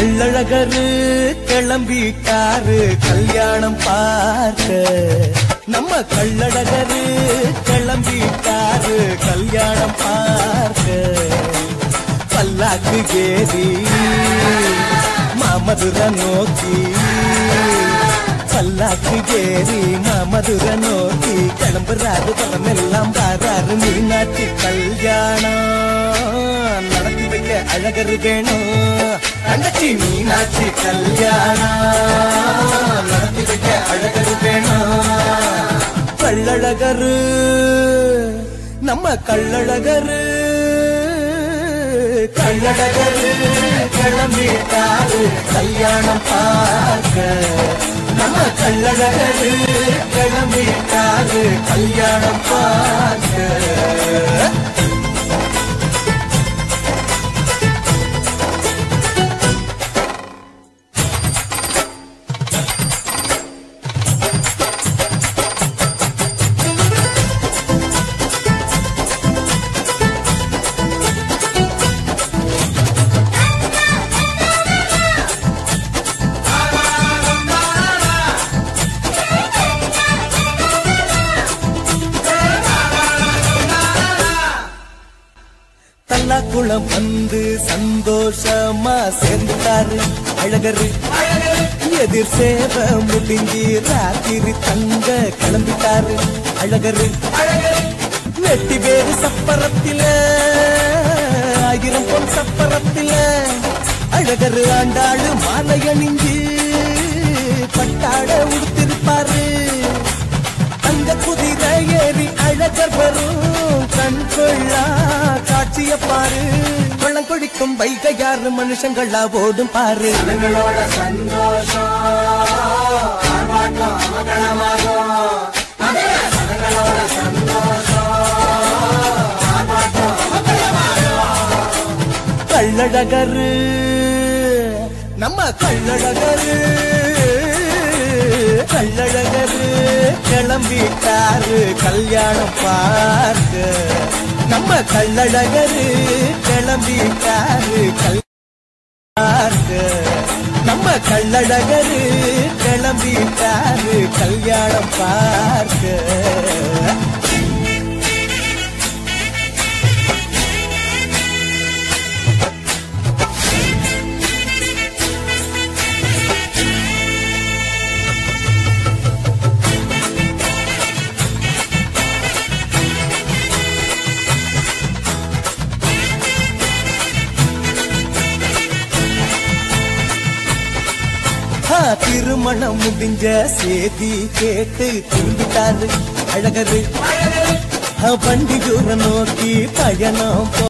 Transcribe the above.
கள்ளழகரு கிளம்பிட்டாரு கல்யாணம் பார்க்க. நம்ம கள்ளழகரு கிளம்பிட்டாரு கல்யாணம் பார்க்க. பல்லாக்கு ஏறி மாமதுரை நோக்கி, பல்லாக்கு ஏறி மாமதுரை நோக்கி கிளம்புறாரு. படமெல்லாம் பாராரு. மீனாட்சி கல்யாணம் நடத்தி வைக்க அழகரு வேணும். தங்கச்சி மீனாட்சி கல்யாணம் நடத்தி வைக்க அழகரு வேணும். கள்ளழகரு நம்ம கள்ளழகரு கள்ளழகரு கிளம்பிட்டாரு கல்யாணம் பார்க்க. நம்ம கள்ளழகரு கிளம்பிட்டாரு கல்யாணம் பார்க்க. குளம் வந்து சந்தோஷமா சேர்ந்துட்டாரு அழகரு. எதிர் சேவ முடிஞ்சி ராத்திரி தங்க கிளம்பிட்டாரு அழகரு. வெட்டி வேறு சப்பரத்தில 1000 பொன் சப்பரத்தில அழகரு ஆண்டாளு மாலை அணிஞ்சு பட்டாட உடுத்திருப்பாரு. தங்க குதிரை ஏறி அழகர் வரும் கண் கொள்ளா காட்சிய பாரு. வெள்ளம் கொடிக்கும் வைகையாறு மனுஷங்களா ஓடும் பாரு. எங்களோட சந்தோஷம் கள்ளழகரு நம்ம கள்ளழகரு கள்ளழகரு கிளம்பிட்டாரு கல்யாணம் பார்க்க. நம்ம கள்ளழகரு கிளம்பிட்டாரு கல்யாணம். நம்ம கள்ளழகரு கிளம்பிட்டாரு கல்யாணம் பார்க்க. திருமணம் முடிஞ்ச சேதி கேட்டு திரும்பிட்டாரு அழகரு. வண்டி தூரம் நோக்கி பயணம்